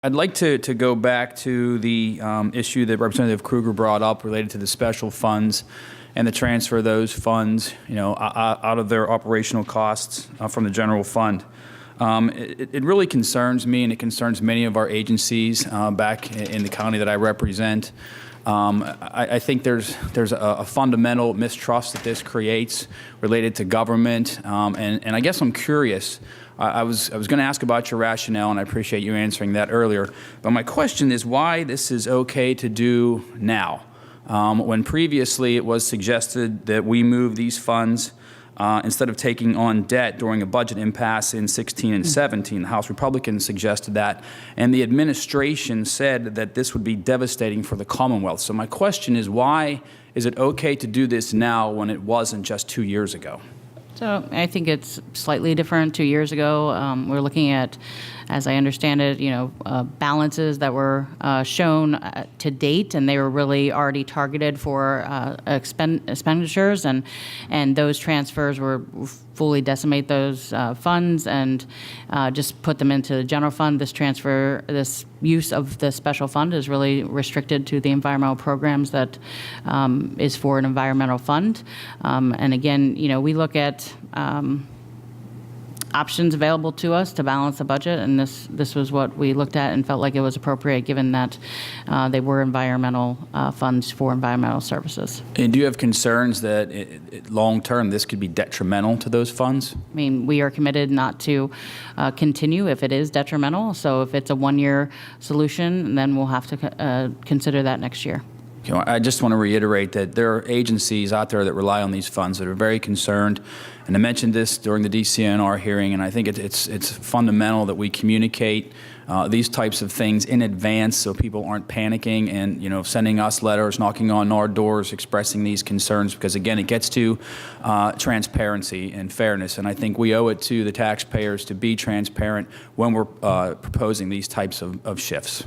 I'd like to go back to the issue that Representative Kruger brought up related to the special funds and the transfer of those funds, out of their operational costs from the general fund. It really concerns me, and it concerns many of our agencies back in the county that I represent. I think there's a fundamental mistrust that this creates related to government, and I guess I'm curious. I was going to ask about your rationale, and I appreciate you answering that earlier. But my question is why this is okay to do now, when previously it was suggested that we move these funds instead of taking on debt during a budget impasse in 16 and 17. The House Republicans suggested that, and the administration said that this would be devastating for the Commonwealth. So my question is, why is it okay to do this now when it wasn't just 2 years ago? So I think it's slightly different. 2 years ago, we're looking at, as I understand it, balances that were shown to date, and they were really already targeted for expenditures, and those transfers were fully decimate those funds and just put them into the general fund. This use of the special fund is really restricted to the environmental programs that is for an environmental fund. And again, we look at options available to us to balance the budget, and this was what we looked at and felt like it was appropriate given that they were environmental funds for environmental services. And do you have concerns that long-term this could be detrimental to those funds? I mean, we are committed not to continue if it is detrimental. So if it's a one-year solution, then we'll have to consider that next year. I just want to reiterate that there are agencies out there that rely on these funds that are very concerned, and I mentioned this during the DCNR hearing, and I think it's fundamental that we communicate these types of things in advance so people aren't panicking and sending us letters, knocking on our doors, expressing these concerns, because again it gets to transparency and fairness, and I think we owe it to the taxpayers to be transparent when we're proposing these types of shifts.